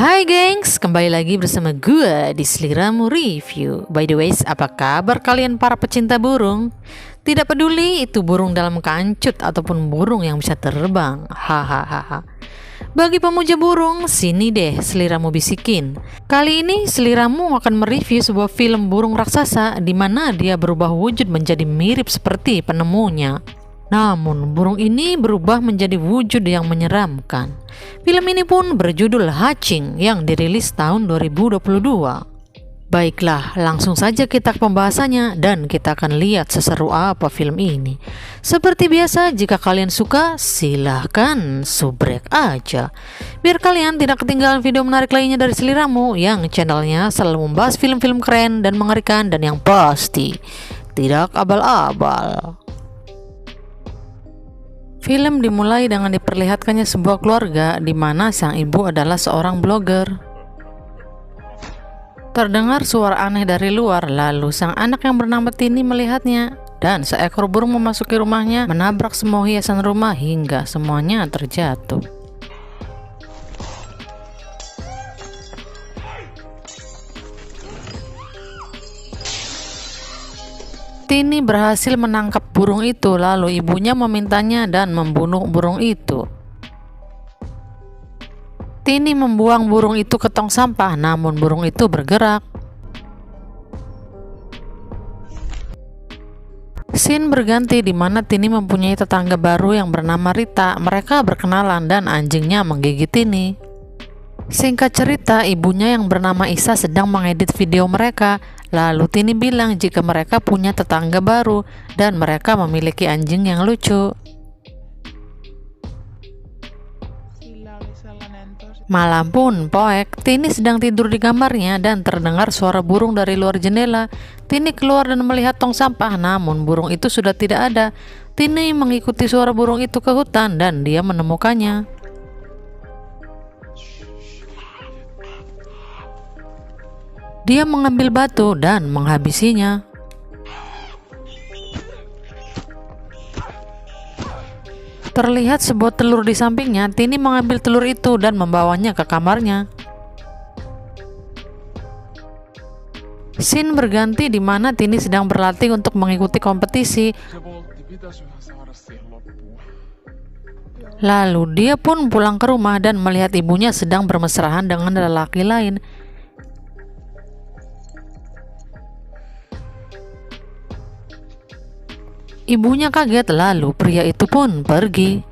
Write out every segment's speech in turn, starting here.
Hai gengs, kembali lagi bersama gue di Sliramu Review. By the way, apa kabar kalian para pecinta burung? Tidak peduli itu burung dalam kancut ataupun burung yang bisa terbang. Hahaha. Bagi pemuja burung, sini deh Sliramu bisikin. Kali ini Sliramu akan mereview sebuah film burung raksasa di mana dia berubah wujud menjadi mirip seperti penemunya. Namun burung ini berubah menjadi wujud yang menyeramkan. Film ini pun berjudul Hatching yang dirilis tahun 2022. Baiklah, langsung saja kita ke pembahasannya dan kita akan lihat seseru apa film ini. Seperti biasa, jika kalian suka, silahkan subrek aja. Biar kalian tidak ketinggalan video menarik lainnya dari Sliramu yang channelnya selalu membahas film-film keren dan mengerikan dan yang pasti tidak abal-abal. Film dimulai dengan diperlihatkannya sebuah keluarga di mana sang ibu adalah seorang blogger. Terdengar suara aneh dari luar, lalu sang anak yang bernama Tini melihatnya dan seekor burung memasuki rumahnya, menabrak semua hiasan rumah hingga semuanya terjatuh. Tini berhasil menangkap burung itu, lalu ibunya memintanya dan membunuh burung itu. Tini membuang burung itu ke tong sampah, namun burung itu bergerak. Scene berganti di mana Tini mempunyai tetangga baru yang bernama Rita. Mereka berkenalan dan anjingnya menggigit Tini. Singkat cerita, ibunya yang bernama Isa sedang mengedit video mereka. Lalu Tini bilang jika mereka punya tetangga baru dan mereka memiliki anjing yang lucu. Malam pun poek, Tini sedang tidur di kamarnya dan terdengar suara burung dari luar jendela. Tini keluar dan melihat tong sampah, namun burung itu sudah tidak ada. Tini mengikuti suara burung itu ke hutan dan dia menemukannya. Dia mengambil batu dan menghabisinya. Terlihat sebuah telur di sampingnya. Tini mengambil telur itu dan membawanya ke kamarnya. Scene berganti di mana Tini sedang berlatih untuk mengikuti kompetisi. Lalu dia pun pulang ke rumah dan melihat ibunya sedang bermesraan dengan lelaki lain. Ibunya kaget, lalu pria itu pun pergi.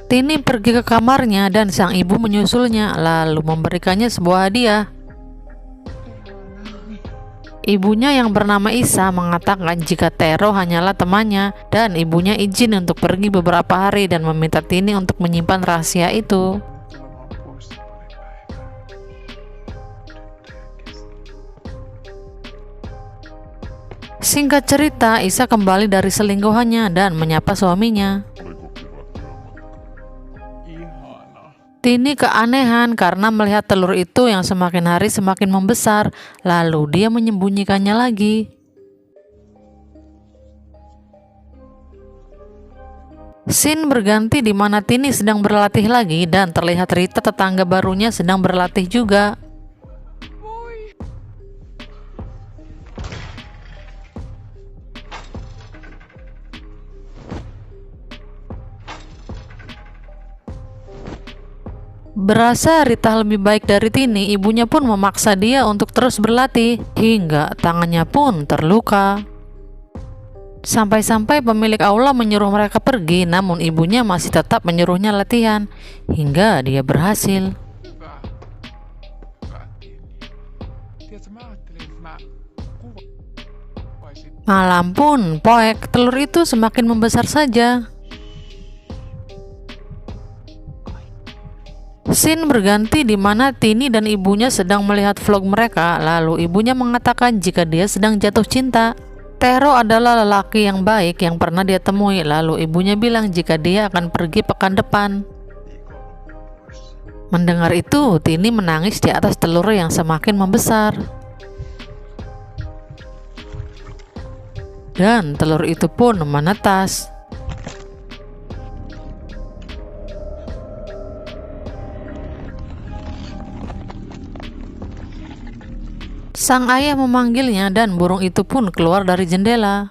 Tini pergi ke kamarnya dan sang ibu menyusulnya, lalu memberikannya sebuah hadiah. Ibunya yang bernama Isa mengatakan jika Tero hanyalah temannya dan ibunya izin untuk pergi beberapa hari dan meminta Tini untuk menyimpan rahasia itu. Singkat cerita, Isa kembali dari selingkuhannya dan menyapa suaminya. Tini keanehan karena melihat telur itu yang semakin hari semakin membesar, lalu dia menyembunyikannya lagi. Scene berganti di mana Tini sedang berlatih lagi dan terlihat Rita tetangga barunya sedang berlatih juga. Berasa Rita lebih baik dari Tini, ibunya pun memaksa dia untuk terus berlatih hingga tangannya pun terluka. Sampai-sampai pemilik aula menyuruh mereka pergi, namun ibunya masih tetap menyuruhnya latihan hingga dia berhasil. Malam pun poek, telur itu semakin membesar saja. Scene berganti di mana Tini dan ibunya sedang melihat vlog mereka, lalu ibunya mengatakan jika dia sedang jatuh cinta. Tero adalah lelaki yang baik yang pernah dia temui, lalu ibunya bilang jika dia akan pergi pekan depan. Mendengar itu, Tini menangis di atas telur yang semakin membesar. Dan telur itu pun menetas. Sang ayah memanggilnya dan burung itu pun keluar dari jendela.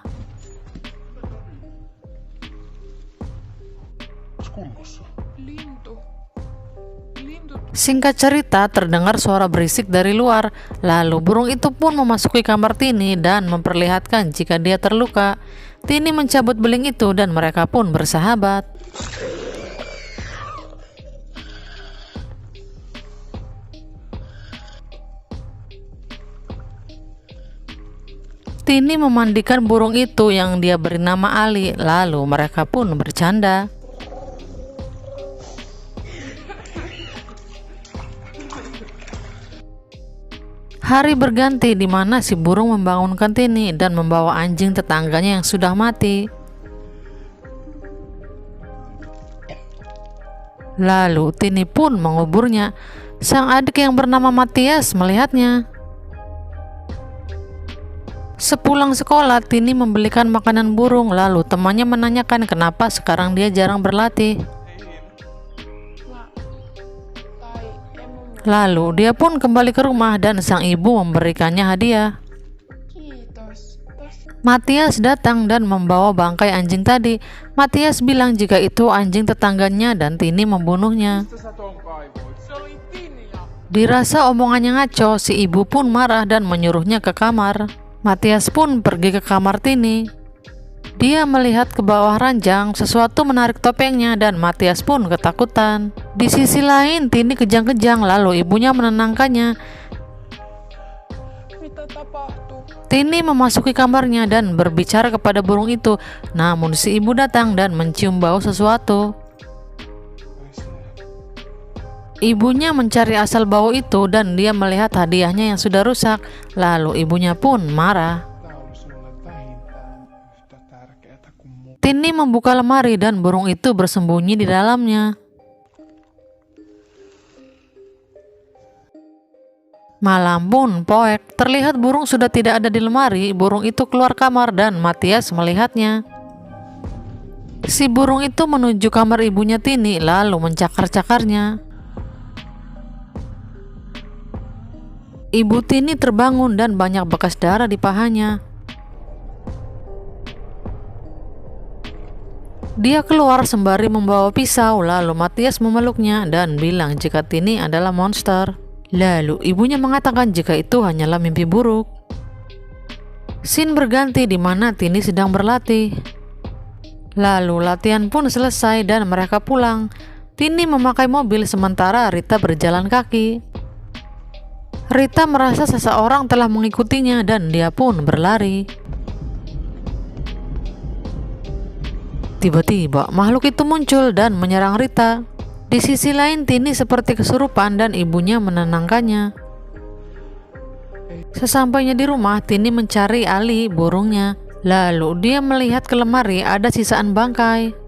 Singkat cerita, terdengar suara berisik dari luar. Lalu burung itu pun memasuki kamar Tini dan memperlihatkan jika dia terluka. Tini mencabut beling itu dan mereka pun bersahabat. Tini memandikan burung itu yang dia beri nama Ali, lalu mereka pun bercanda. Hari berganti di mana si burung membangunkan Tini dan membawa anjing tetangganya yang sudah mati. Lalu Tini pun menguburnya. Sang adik yang bernama Matias melihatnya. Sepulang sekolah, Tini membelikan makanan burung, lalu temannya menanyakan kenapa sekarang dia jarang berlatih. Lalu dia pun kembali ke rumah dan sang ibu memberikannya hadiah. Matias datang dan membawa bangkai anjing tadi. Matias bilang jika itu anjing tetangganya dan Tini membunuhnya. Dirasa omongannya ngaco, si ibu pun marah dan menyuruhnya ke kamar. Matias pun pergi ke kamar Tini. Dia melihat ke bawah ranjang, sesuatu menarik topengnya dan Matias pun ketakutan. Di sisi lain, Tini kejang-kejang, lalu ibunya menenangkannya. Tini memasuki kamarnya dan berbicara kepada burung itu, namun si ibu datang dan mencium bau sesuatu. Ibunya mencari asal bau itu dan dia melihat hadiahnya yang sudah rusak. Lalu ibunya pun marah. Tini membuka lemari dan burung itu bersembunyi di dalamnya. Malam pun poek, terlihat burung sudah tidak ada di lemari. Burung itu keluar kamar dan Matias melihatnya. Si burung itu menuju kamar ibunya Tini lalu mencakar-cakarnya. Ibu Tini terbangun dan banyak bekas darah di pahanya. Dia keluar sembari membawa pisau, lalu Matias memeluknya dan bilang jika Tini adalah monster. Lalu ibunya mengatakan jika itu hanyalah mimpi buruk. Scene berganti di mana Tini sedang berlatih. Lalu latihan pun selesai dan mereka pulang. Tini memakai mobil sementara Rita berjalan kaki. Rita merasa seseorang telah mengikutinya dan dia pun berlari. Tiba-tiba makhluk itu muncul dan menyerang Rita. Di sisi lain, Tini seperti kesurupan dan ibunya menenangkannya. Sesampainya di rumah, Tini mencari Ali, burungnya. Lalu dia melihat ke lemari ada sisaan bangkai.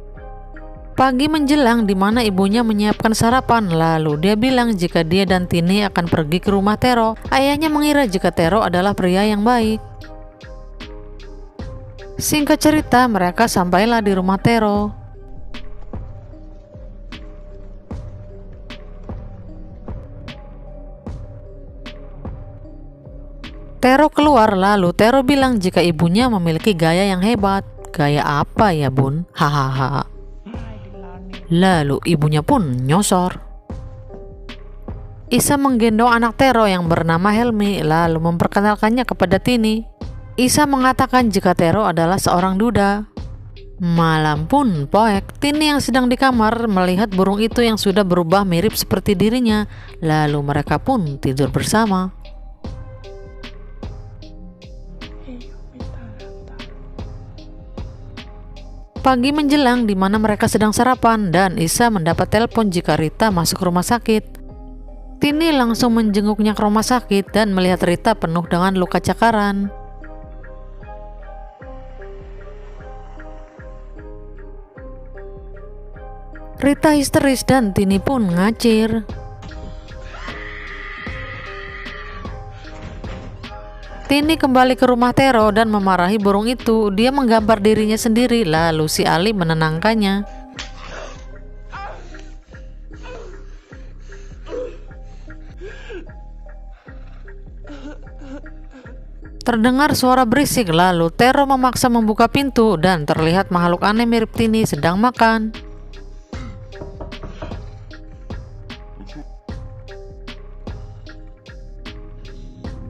Pagi menjelang di mana ibunya menyiapkan sarapan, lalu dia bilang jika dia dan Tini akan pergi ke rumah Tero. Ayahnya mengira jika Tero adalah pria yang baik. Singkat cerita, mereka sampailah di rumah Tero. Tero keluar, lalu Tero bilang jika ibunya memiliki gaya yang hebat. Gaya apa ya bun? Hahaha. Lalu ibunya pun nyosor. Isa menggendong anak Tero yang bernama Helmi, lalu memperkenalkannya kepada Tini. Isa mengatakan jika Tero adalah seorang duda. Malam pun poek, Tini yang sedang di kamar melihat burung itu yang sudah berubah mirip seperti dirinya. Lalu mereka pun tidur bersama. Pagi menjelang di mana mereka sedang sarapan dan Isa mendapat telepon jika Rita masuk rumah sakit. Tini langsung menjenguknya ke rumah sakit dan melihat Rita penuh dengan luka cakaran. Rita histeris dan Tini pun ngacir. Tini kembali ke rumah Tero dan memarahi burung itu. Dia menggambar dirinya sendiri, lalu si Ali menenangkannya. Terdengar suara berisik, lalu Tero memaksa membuka pintu dan terlihat makhluk aneh mirip Tini sedang makan.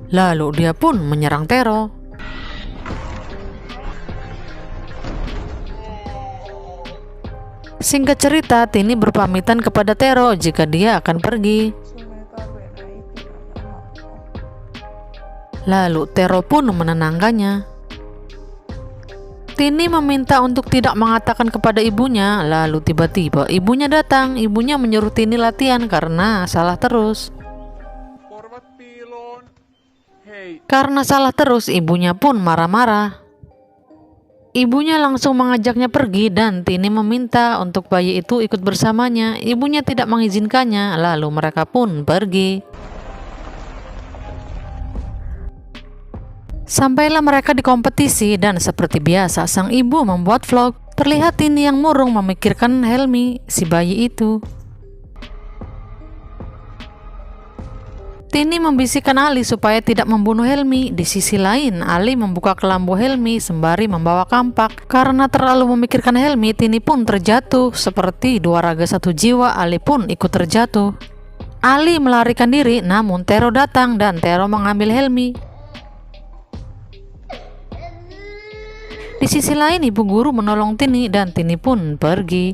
Lalu dia pun menyerang Tero. Singkat cerita, Tini berpamitan kepada Tero jika dia akan pergi. Lalu Tero pun menenangkannya. Tini meminta untuk tidak mengatakan kepada ibunya, lalu tiba-tiba ibunya datang. Ibunya menyuruh Tini latihan karena salah terus. Karena salah terus, ibunya pun marah-marah. Ibunya langsung mengajaknya pergi dan Tini meminta untuk bayi itu ikut bersamanya. Ibunya tidak mengizinkannya, lalu mereka pun pergi. Sampailah mereka di kompetisi dan seperti biasa sang ibu membuat vlog. Terlihat Tini yang murung memikirkan Helmi, si bayi itu. Tini membisikkan Ali supaya tidak membunuh Helmi. Di sisi lain, Ali membuka kelambu Helmi sembari membawa kampak. Karena terlalu memikirkan Helmi, Tini pun terjatuh. Seperti dua raga satu jiwa, Ali pun ikut terjatuh. Ali melarikan diri, namun Tero datang dan Tero mengambil Helmi. Di sisi lain, ibu guru menolong Tini dan Tini pun pergi.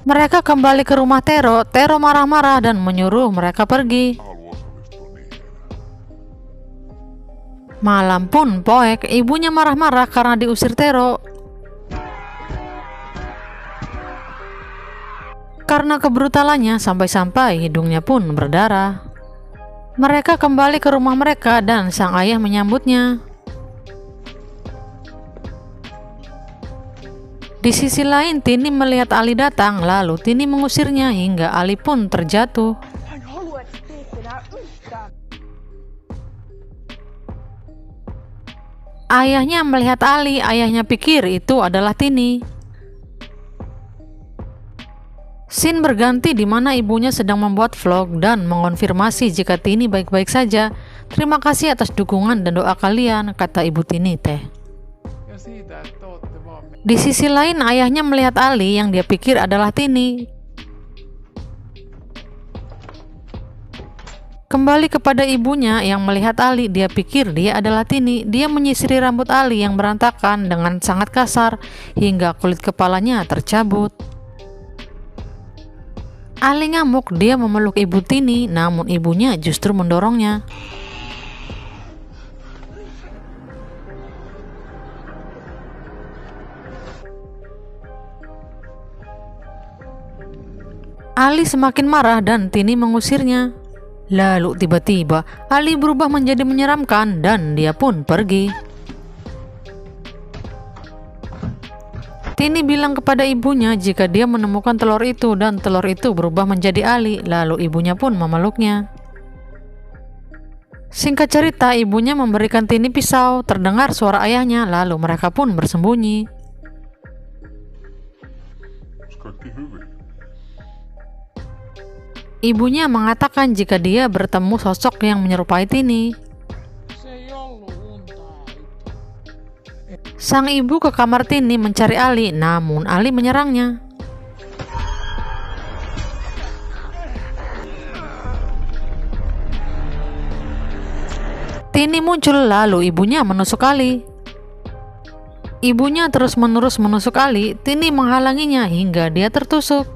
Mereka kembali ke rumah Tero. Tero marah-marah dan menyuruh mereka pergi. Malam pun poek, ibunya marah-marah karena diusir Tero. Karena kebrutalannya, sampai-sampai hidungnya pun berdarah. Mereka kembali ke rumah mereka dan sang ayah menyambutnya. Di sisi lain, Tini melihat Ali datang, lalu Tini mengusirnya hingga Ali pun terjatuh. Ayahnya melihat Ali, ayahnya pikir itu adalah Tini. Scene berganti di mana ibunya sedang membuat vlog dan mengonfirmasi jika Tini baik-baik saja. Terima kasih atas dukungan dan doa kalian, kata ibu Tini teh. Di sisi lain, ayahnya melihat Ali yang dia pikir adalah Tini. Kembali kepada ibunya yang melihat Ali, dia pikir dia adalah Tini. Dia menyisiri rambut Ali yang berantakan dengan sangat kasar hingga kulit kepalanya tercabut. Ali ngamuk, dia memeluk ibu Tini, namun ibunya justru mendorongnya. Ali semakin marah dan Tini mengusirnya. Lalu tiba-tiba Ali berubah menjadi menyeramkan dan dia pun pergi. Tini bilang kepada ibunya jika dia menemukan telur itu dan telur itu berubah menjadi Ali, lalu ibunya pun memeluknya. Singkat cerita, ibunya memberikan Tini pisau. Terdengar suara ayahnya, lalu mereka pun bersembunyi. Ibunya mengatakan jika dia bertemu sosok yang menyerupai Tini. Sang ibu ke kamar Tini mencari Ali, namun Ali menyerangnya. Tini muncul, lalu ibunya menusuk Ali. Ibunya terus-menerus menusuk Ali. Tini menghalanginya hingga dia tertusuk.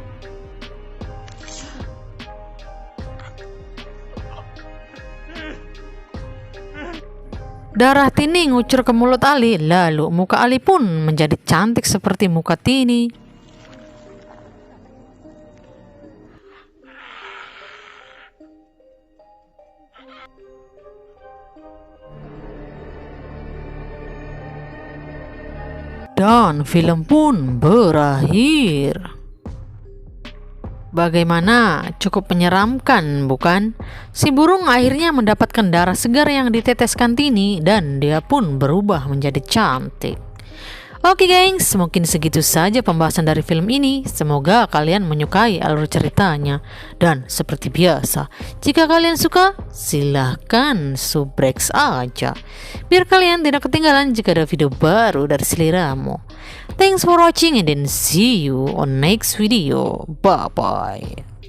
Darah Tini ngucur ke mulut Ali, lalu muka Ali pun menjadi cantik seperti muka Tini. Dan film pun berakhir. Bagaimana? Cukup menyeramkan, bukan? Si burung akhirnya mendapatkan darah segar yang diteteskan Tini dan dia pun berubah menjadi cantik. Oke gengs, mungkin segitu saja pembahasan dari film ini. Semoga kalian menyukai alur ceritanya. Dan seperti biasa, jika kalian suka, silahkan subreks aja, biar kalian tidak ketinggalan jika ada video baru dari Seliramu. Thanks for watching and then see you on next video. Bye bye.